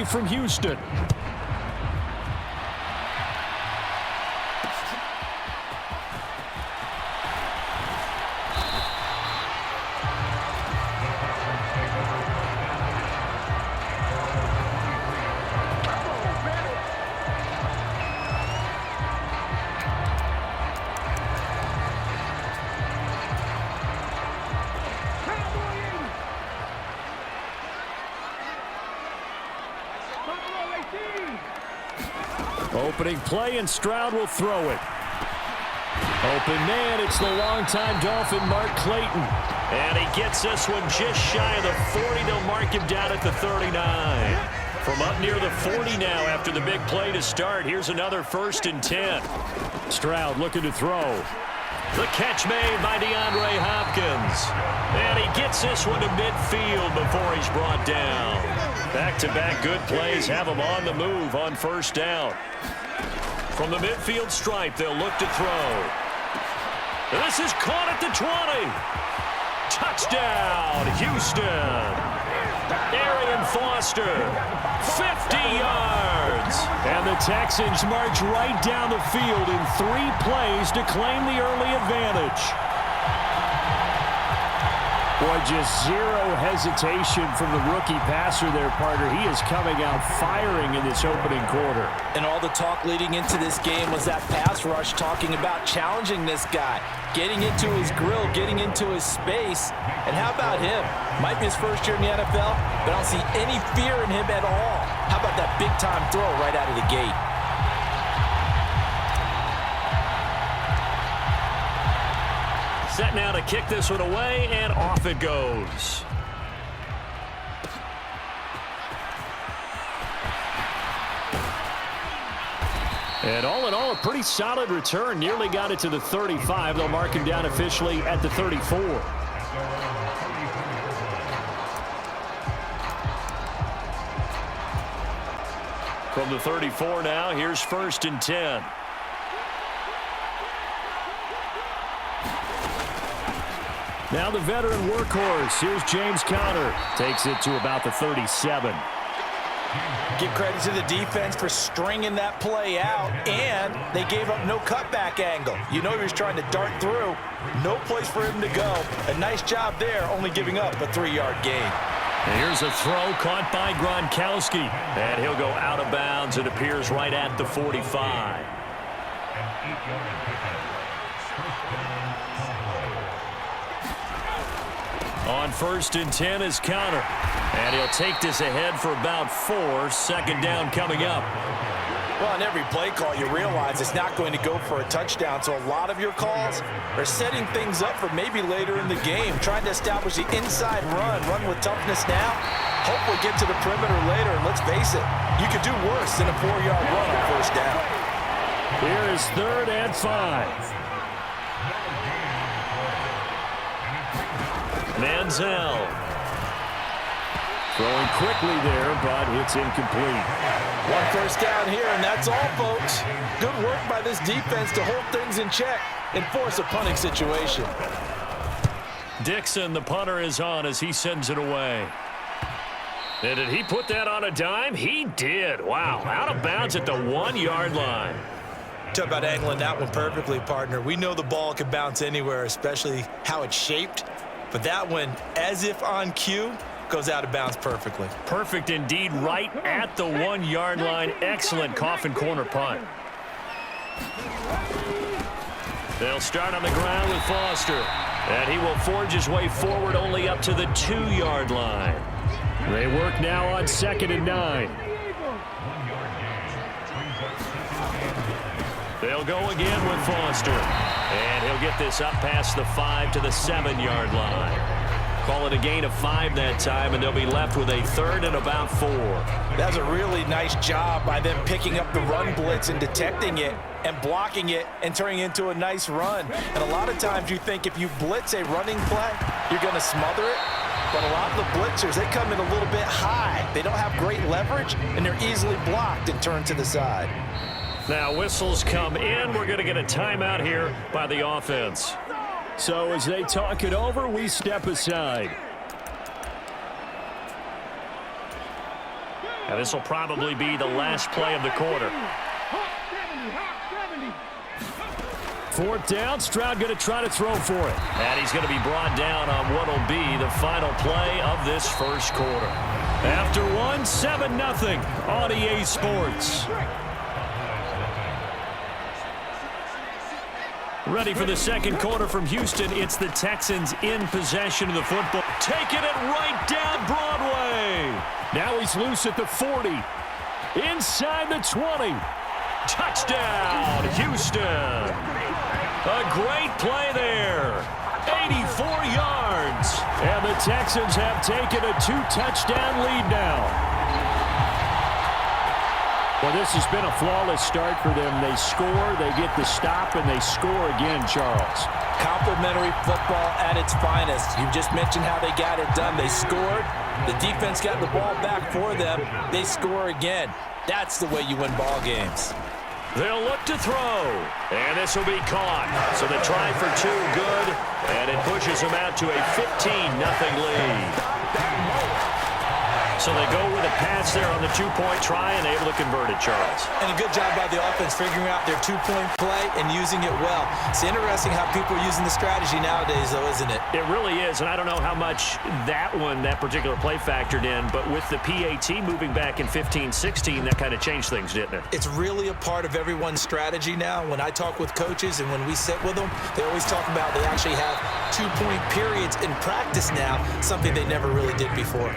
play from Houston. Opening play, and Stroud will throw it. Open man, it's the longtime Dolphin, Mark Clayton. And he gets this one just shy of the 40. They'll mark him down at the 39. From up near the 40 now after the big play to start. Here's another 1st and 10. Stroud looking to throw. The catch made by DeAndre Hopkins. And he gets this one to midfield before he's brought down. Back-to-back good plays have him on the move on 1st down. From the midfield stripe, they'll look to throw. This is caught at the 20. Touchdown, Houston. Arian Foster, 50 yards. And the Texans march right down the field in 3 plays to claim the early advantage. Boy, just zero hesitation from the rookie passer there, partner. He is coming out firing in this opening quarter. And all the talk leading into this game was that pass rush, talking about challenging this guy, getting into his grill, getting into his space. And how about him? Might be his first year in the NFL, but I don't see any fear in him at all. How about that big-time throw right out of the gate? Set now to kick this one away, and off it goes. And all in all, a pretty solid return. Nearly got it to the 35. They'll mark him down officially at the 34. From the 34 now, here's 1st and 10. Now the veteran workhorse. Here's James Conner. Takes it to about the 37. Give credit to the defense for stringing that play out, and they gave up no cutback angle. You know he was trying to dart through. No place for him to go. A nice job there, only giving up a 3-yard gain. And here's a throw caught by Gronkowski. And he'll go out of bounds. It appears right at the 45. On 1st and 10 is Conner. And he'll take this ahead for about 4. 2nd down coming up. Well, on every play call, you realize it's not going to go for a touchdown. So a lot of your calls are setting things up for maybe later in the game, trying to establish the inside run with toughness now. Hopefully get to the perimeter later. And let's face it, you could do worse than a 4-yard run on 1st down. Here is 3rd and 5. Manziel throwing quickly there, but it's incomplete. 1 1st down here, and that's all, folks. Good work by this defense to hold things in check and force a punting situation. Dixon, the punter, is on as he sends it away. And did he put that on a dime? He did. Wow, out of bounds at the 1-yard line. Talk about angling that one perfectly, partner. We know the ball can bounce anywhere, especially how it's shaped. But that one, as if on cue, goes out of bounds perfectly. Perfect indeed, right at the 1-yard line. Excellent coffin corner punt. They'll start on the ground with Foster. And he will forge his way forward only up to the 2-yard line. They work now on 2nd and 9. They'll go again with Foster. And he'll get this up past the 5 to the 7-yard line. Call it a gain of 5 that time, and they'll be left with a 3rd and about 4. That was a really nice job by them picking up the run blitz and detecting it and blocking it and turning it into a nice run. And a lot of times you think if you blitz a running play, you're going to smother it. But a lot of the blitzers, they come in a little bit high. They don't have great leverage, and they're easily blocked and turned to the side. Now whistles come in. We're going to get a timeout here by the offense. So as they talk it over, we step aside. And this will probably be the last play of the quarter. 4th down. Stroud going to try to throw for it. And he's going to be brought down on what will be the final play of this first quarter. After one, 7-0 on EA Sports. Ready for the second quarter from Houston. It's the Texans in possession of the football. Taking it right down Broadway. Now he's loose at the 40. Inside the 20. Touchdown, Houston. A great play there. 84 yards. And the Texans have taken a 2-touchdown lead now. Well, this has been a flawless start for them. They score, they get the stop, and they score again, Charles. Complimentary football at its finest. You just mentioned how they got it done. They scored. The defense got the ball back for them. They score again. That's the way you win ball games. They'll look to throw, and this will be caught. So the try for 2 good, and it pushes them out to a 15-0 lead. So they go with a pass there on the 2-point try and able to convert it, Charles. And a good job by the offense figuring out their 2-point play and using it well. It's interesting how people are using the strategy nowadays, though, isn't it? It really is, and I don't know how much that particular play factored in, but with the PAT moving back in 15-16, that kind of changed things, didn't it? It's really a part of everyone's strategy now. When I talk with coaches and when we sit with them, they always talk about they actually have 2-point periods in practice now, something they never really did before.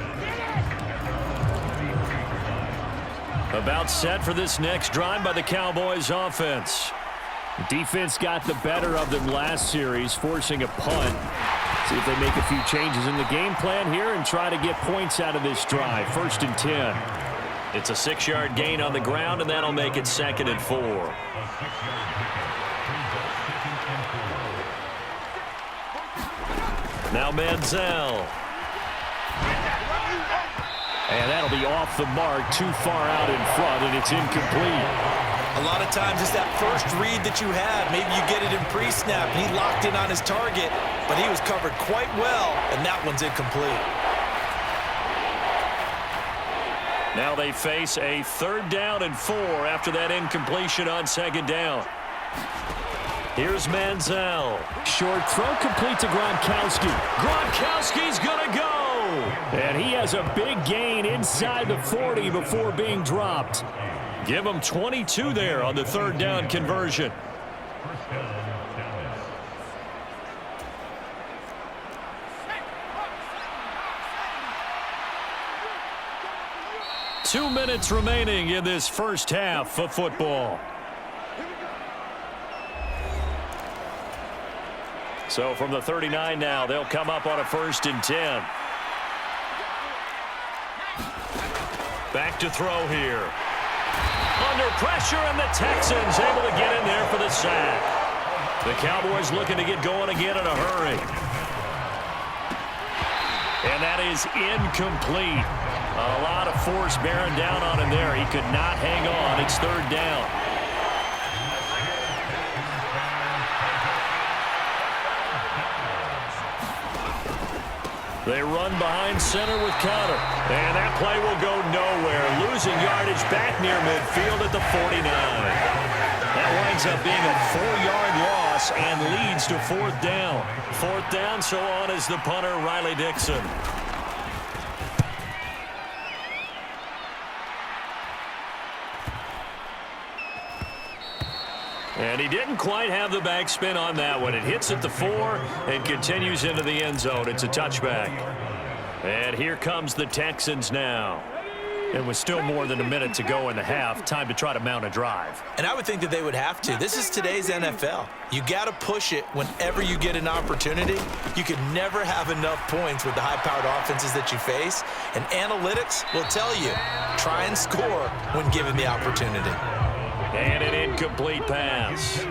About set for this next drive by the Cowboys offense. Defense got the better of them last series, forcing a punt. See if they make a few changes in the game plan here and try to get points out of this drive. 1st and 10. It's a 6-yard gain on the ground, and that'll make it 2nd and 4. Now Manziel. And that'll be off the mark, too far out in front, and it's incomplete. A lot of times it's that first read that you have. Maybe you get it in pre-snap, and he locked in on his target, but he was covered quite well, and that one's incomplete. Now they face a 3rd down and 4 after that incompletion on 2nd down. Here's Manziel. Short throw complete to Gronkowski. Gronkowski's going to go. And he has a big gain inside the 40 before being dropped. Give him 22 there on the 3rd down conversion. Two minutes remaining in this first half of football. So from the 39 now, they'll come up on a 1st and 10. Back to throw here. Under pressure, and the Texans able to get in there for the sack. The Cowboys looking to get going again in a hurry. And that is incomplete. A lot of force bearing down on him there. He could not hang on. It's 3rd down. They run behind center with Cotter. And that play will go nowhere. Losing yardage back near midfield at the 49. That winds up being a 4-yard loss and leads to 4th down. 4th down, so on is the punter, Riley Dixon. And he didn't quite have the backspin on that one. It hits at the 4 and continues into the end zone. It's a touchback. And here comes the Texans now. And with still more than a minute to go in the half, time to try to mount a drive. And I would think that they would have to. This is today's NFL. You got to push it whenever you get an opportunity. You can never have enough points with the high-powered offenses that you face. And analytics will tell you, try and score when given the opportunity. And an incomplete pass.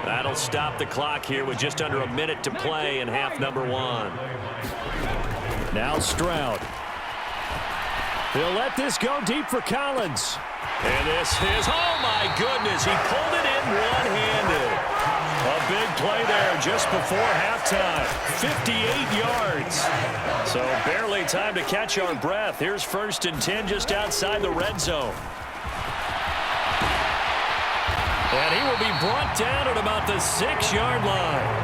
That'll stop the clock here with just under a minute to play in half number 1. Now Stroud. He'll let this go deep for Collins. And this is, oh my goodness, he pulled it in one-handed. A big play there just before halftime. 58 yards. So barely time to catch our breath. Here's 1st and 10 just outside the red zone. And he will be brought down at about the 6-yard line.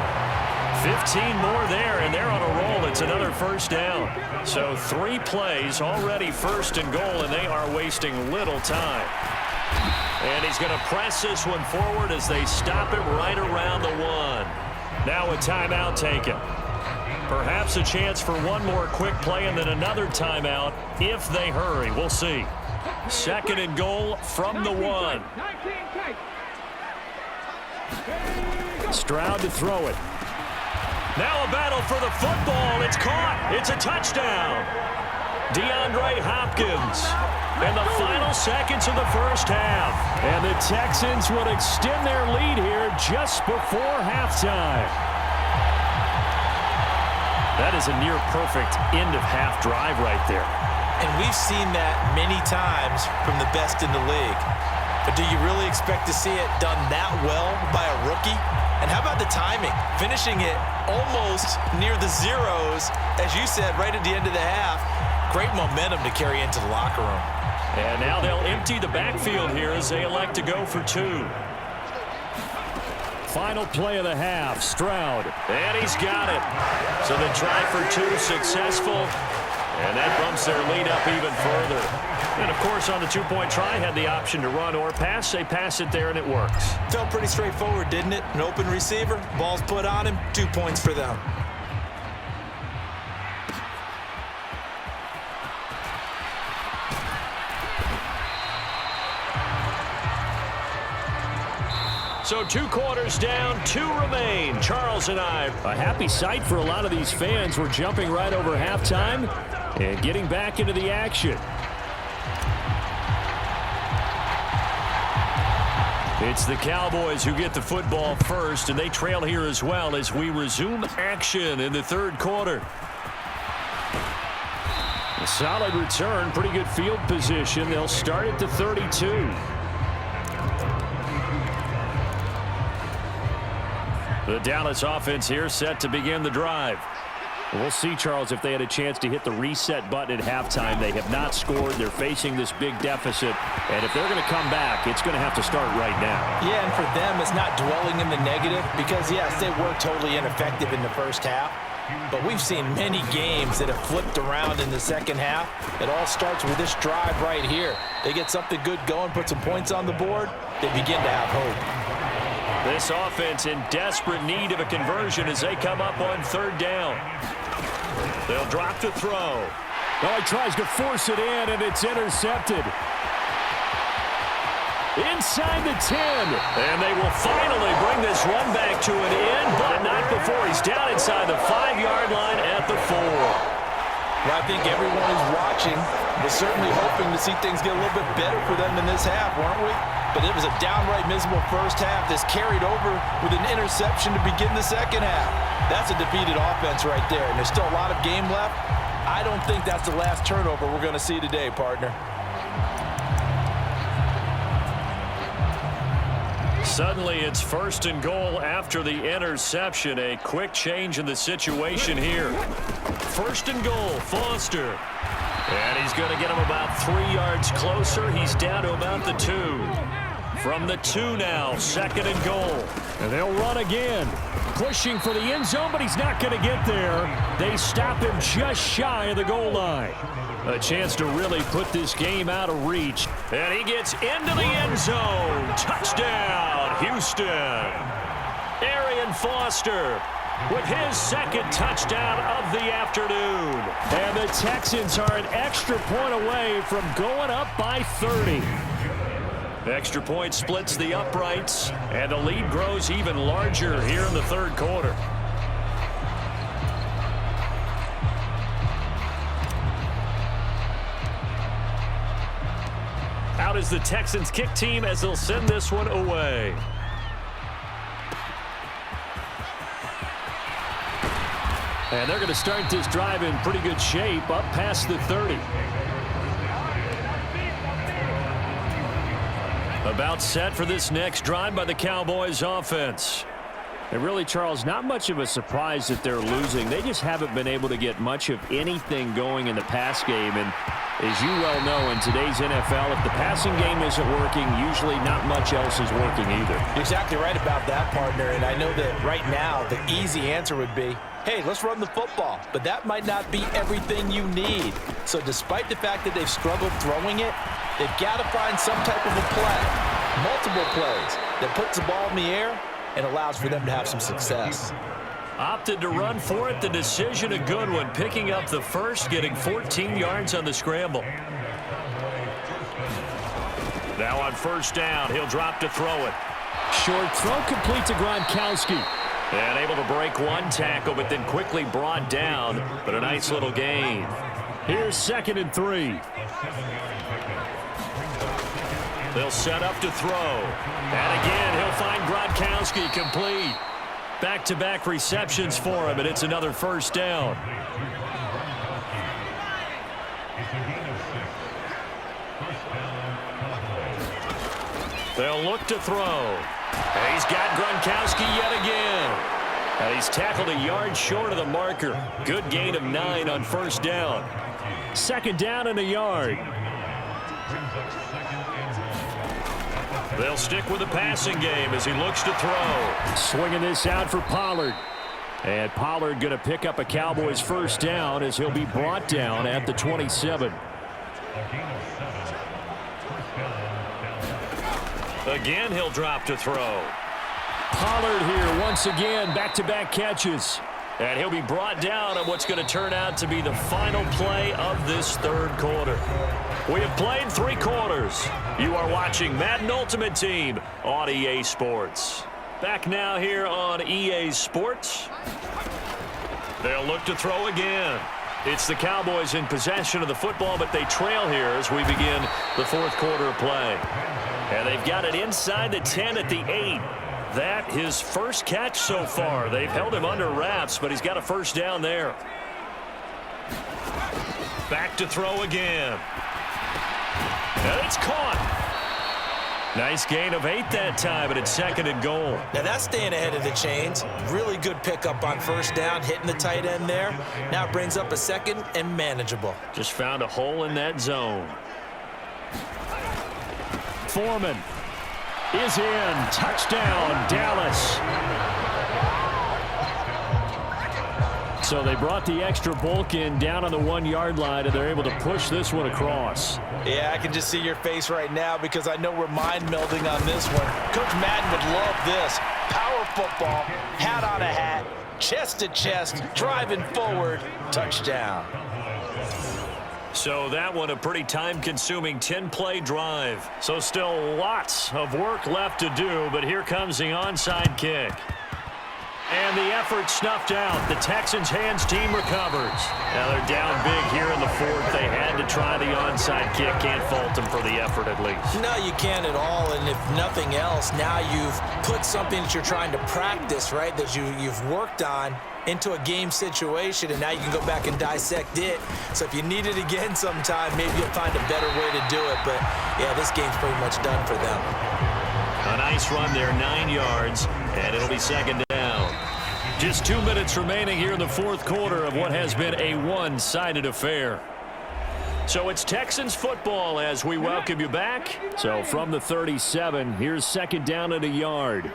15 more there, and they're on a roll. It's another 1st down. So 3 plays, already 1st and goal, and they are wasting little time. And he's going to press this one forward as they stop him right around the 1. Now a timeout taken. Perhaps a chance for one more quick play and then another timeout if they hurry. We'll see. 2nd and goal from the 1. Stroud to throw it. Now a battle for the football. It's caught. It's a touchdown. DeAndre Hopkins. In the final seconds of the 1st half. And the Texans would extend their lead here just before halftime. That is a near-perfect end-of-half drive right there. And we've seen that many times from the best in the league. But do you really expect to see it done that well by a rookie? And how about the timing? Finishing it almost near the zeros, as you said, right at the end of the half. Great momentum to carry into the locker room. And now they'll empty the backfield here as they elect to go for 2. Final play of the half, Stroud. And he's got it. So the try for 2 successful. And that bumps their lead up even further. And, of course, on the 2-point try, had the option to run or pass. They pass it there, and it works. Felt pretty straightforward, didn't it? An open receiver, ball's put on him, 2 points for them. So 2 quarters down, 2 remain. Charles and I. A happy sight for a lot of these fans. We're jumping right over halftime and getting back into the action. It's the Cowboys who get the football first, and they trail here as well as we resume action in the 3rd quarter. A solid return, pretty good field position. They'll start at the 32. The Dallas offense here set to begin the drive. We'll see, Charles, if they had a chance to hit the reset button at halftime. They have not scored. They're facing this big deficit. And if they're going to come back, it's going to have to start right now. Yeah, and for them, it's not dwelling in the negative because, yes, they were totally ineffective in the 1st half. But we've seen many games that have flipped around in the 2nd half. It all starts with this drive right here. They get something good going, put some points on the board, they begin to have hope. This offense in desperate need of a conversion as they come up on 3rd down. They'll drop to throw. Oh, he tries to force it in, and it's intercepted. Inside the 10. And they will finally bring this one back to an end, but not before he's down inside the 5-yard line at the 4. Well, I think everyone who's watching was certainly hoping to see things get a little bit better for them in this half, weren't we? But it was a downright miserable 1st half that's carried over with an interception to begin the 2nd half. That's a defeated offense right there, and there's still a lot of game left. I don't think that's the last turnover we're going to see today, partner. Suddenly, it's 1st and goal after the interception. A quick change in the situation here. 1st and goal, Foster. And he's going to get him about 3 yards closer. He's down to about the 2. From the 2 now, 2nd and goal. And they'll run again. Pushing for the end zone, but he's not going to get there. They stop him just shy of the goal line. A chance to really put this game out of reach. And he gets into the end zone. Touchdown, Houston. Arian Foster with his 2nd touchdown of the afternoon. And the Texans are an extra point away from going up by 30. Extra point splits the uprights, and the lead grows even larger here in the 3rd quarter. Out is the Texans kick team as they'll send this one away. And they're going to start this drive in pretty good shape up past the 30. About set for this next drive by the Cowboys offense. And really, Charles, not much of a surprise that they're losing. They just haven't been able to get much of anything going in the pass game. And as you well know, in today's NFL, if the passing game isn't working, usually not much else is working either. You're exactly right about that, partner. And I know that right now the easy answer would be, hey, let's run the football. But that might not be everything you need. So despite the fact that they've struggled throwing it, they've got to find some type of a play, multiple plays, that puts the ball in the air and allows for them to have some success. Opted to run for it. The decision a good one. Picking up the first, getting 14 yards on the scramble. Now on first down, he'll drop to throw it. Short throw complete to Gronkowski. And able to break one tackle, but then quickly brought down. But a nice little gain. Here's 2nd and 3. They'll set up to throw. And again, he'll find Gronkowski complete. Back-to-back receptions for him, and it's another first down. They'll look to throw. And he's got Gronkowski yet again. And he's tackled a yard short of the marker. Good gain of 9 on first down. 2nd down and a yard. They'll stick with the passing game as he looks to throw. Swinging this out for Pollard. And Pollard going to pick up a Cowboys first down as he'll be brought down at the 27. Again, he'll drop to throw. Pollard here once again, back-to-back catches. And he'll be brought down on what's going to turn out to be the final play of this third quarter. We have played 3 quarters. You are watching Madden Ultimate Team on EA Sports. Back now here on EA Sports. They'll look to throw again. It's the Cowboys in possession of the football, but they trail here as we begin the fourth quarter of play. And they've got it inside the 10 at the 8. That his first catch so far. They've held him under wraps, but he's got a first down there. Back to throw again. And it's caught. Nice gain of 8 that time, and it's 2nd and goal. Now that's staying ahead of the chains. Really good pickup on first down, hitting the tight end there. Now it brings up a 2nd and manageable. Just found a hole in that zone. Foreman is in. Touchdown, Dallas. So they brought the extra bulk in down on the 1-yard line, and they're able to push this one across. Yeah, I can just see your face right now because I know we're mind melding on this one. Coach Madden would love this. Power football, hat on a hat, chest to chest, driving forward, touchdown. So that one a pretty time-consuming 10-play drive. So still lots of work left to do, but here comes the onside kick. And the effort snuffed out. The Texans' hands team recovers. Now they're down big here in the fourth. They had to try the onside kick. Can't fault them for the effort at least. No, you can't at all. And if nothing else, now you've put something that you're trying to practice, right, that you've worked on into a game situation, and now you can go back and dissect it. So if you need it again sometime, maybe you'll find a better way to do it. But, yeah, this game's pretty much done for them. A nice run there, 9 yards, and it'll be 2nd down. Just 2 minutes remaining here in the fourth quarter of what has been a one-sided affair. So it's Texans football as we welcome you back. So from the 37, here's 2nd down and a yard.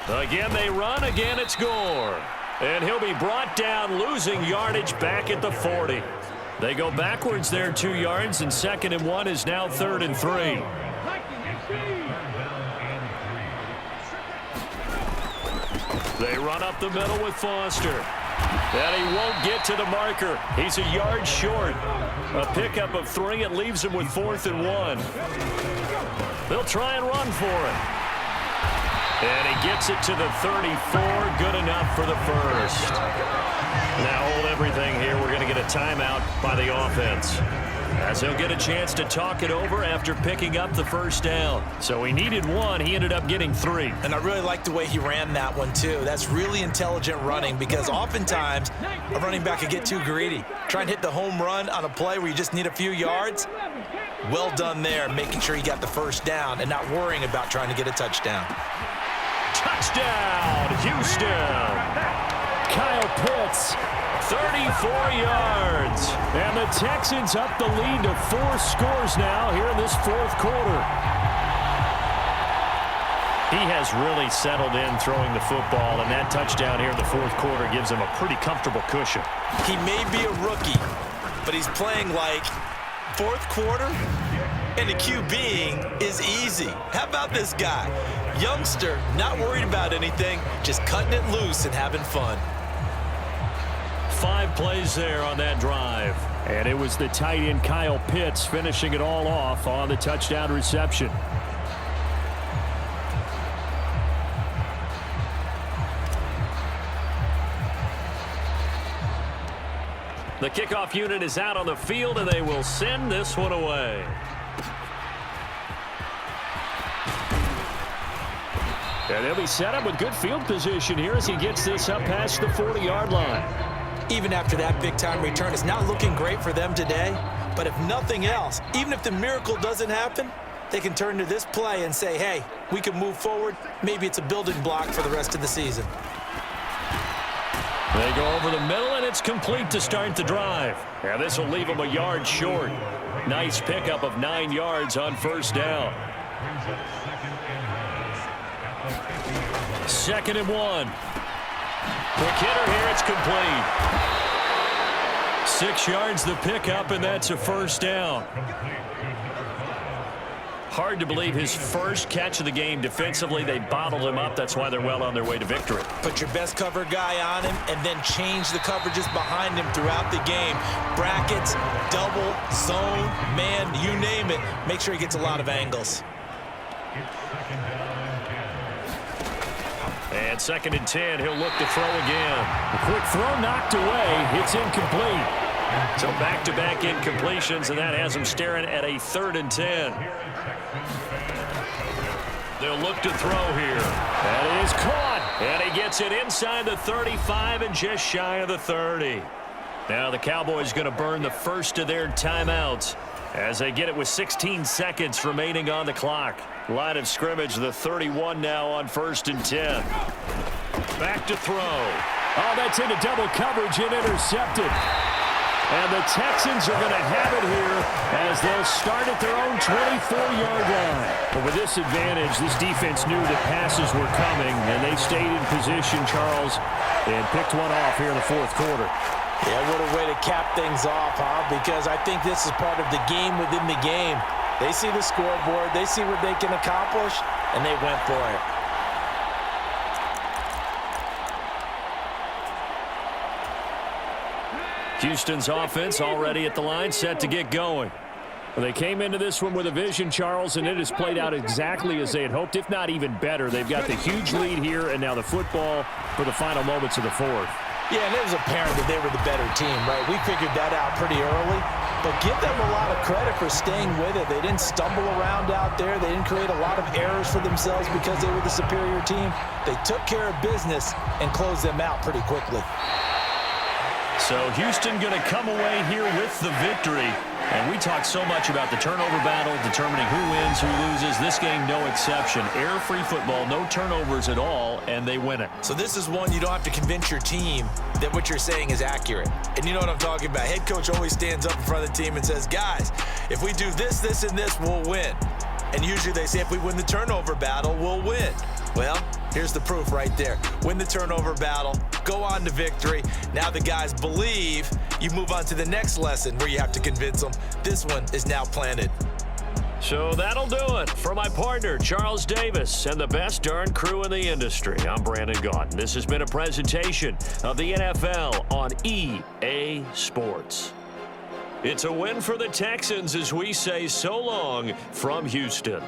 Again they run, again it's Gore. And he'll be brought down, losing yardage back at the 40. They go backwards there 2 yards, and 2nd and 1 is now 3rd and 3. They run up the middle with Foster. And he won't get to the marker. He's a yard short. A pickup of 3. It leaves him with 4th and 1. They'll try and run for it. And he gets it to the 34. Good enough for the first. Now hold everything here. We're going to get a timeout by the offense, as he'll get a chance to talk it over after picking up the first down. So he needed 1. He ended up getting 3. And I really like the way he ran that one, too. That's really intelligent running, because oftentimes a running back could get too greedy. Try and hit the home run on a play where you just need a few yards. Well done there, making sure he got the first down and not worrying about trying to get a touchdown. Touchdown, Houston. Kyle Pitts, 34 yards. And the Texans up the lead to 4 scores now here in this fourth quarter. He has really settled in throwing the football, and that touchdown here in the fourth quarter gives him a pretty comfortable cushion. He may be a rookie, but he's playing like fourth quarter, and the QBing is easy. How about this guy? Youngster, not worried about anything, just cutting it loose and having fun. 5 plays there on that drive. And it was the tight end Kyle Pitts finishing it all off on the touchdown reception. The kickoff unit is out on the field, and they will send this one away. And they'll be set up with good field position here as he gets this up past the 40-yard line. Even after that big-time return, it's not looking great for them today. But if nothing else, even if the miracle doesn't happen, they can turn to this play and say, hey, we can move forward. Maybe it's a building block for the rest of the season. They go over the middle, and it's complete to start the drive. And this will leave them a yard short. Nice pickup of 9 yards on first down. 2nd and 1. Quick hitter here, it's complete. 6 yards the pickup, and that's a first down. Hard to believe his first catch of the game defensively. They bottled him up. That's why they're well on their way to victory. Put your best cover guy on him and then change the coverages behind him throughout the game. Brackets, double, zone, man, you name it. Make sure he gets a lot of angles. And 2nd and 10, he'll look to throw again. A quick throw knocked away. It's incomplete. So back-to-back incompletions, and that has him staring at a 3rd and 10. They'll look to throw here. That is caught. And he gets it inside the 35 and just shy of the 30. Now the Cowboys going to burn the first of their timeouts as they get it with 16 seconds remaining on the clock. Line of scrimmage, the 31 now on 1st and 10. Back to throw. Oh, that's into double coverage and intercepted. And the Texans are going to have it here as they'll start at their own 24-yard line. But with this advantage, this defense knew that passes were coming, and they stayed in position, Charles, and picked one off here in the fourth quarter. Yeah, what a way to cap things off, huh? Because I think this is part of the game within the game. They see the scoreboard, they see what they can accomplish, and they went for it. Houston's offense already at the line, set to get going. Well, they came into this one with a vision, Charles, and it has played out exactly as they had hoped, if not even better. They've got the huge lead here, and now the football for the final moments of the fourth. Yeah, and it was apparent that they were the better team, right? We figured that out pretty early, but give them a lot of credit for staying with it. They didn't stumble around out there. They didn't create a lot of errors for themselves because they were the superior team. They took care of business and closed them out pretty quickly. So Houston going to come away here with the victory. And we talk so much about the turnover battle, determining who wins, who loses. This game, no exception. Error-free football, no turnovers at all, and they win it. So this is one you don't have to convince your team that what you're saying is accurate. And you know what I'm talking about. Head coach always stands up in front of the team and says, guys, if we do this, this, and this, we'll win. And usually they say if we win the turnover battle, we'll win. Well, here's the proof right there. Win the turnover battle, go on to victory. Now the guys believe. You move on to the next lesson where you have to convince them. This one is now planted. So that'll do it for my partner, Charles Davis, and the best darn crew in the industry. I'm Brandon Gaudin. This has been a presentation of the NFL on EA Sports. It's a win for the Texans as we say so long from Houston.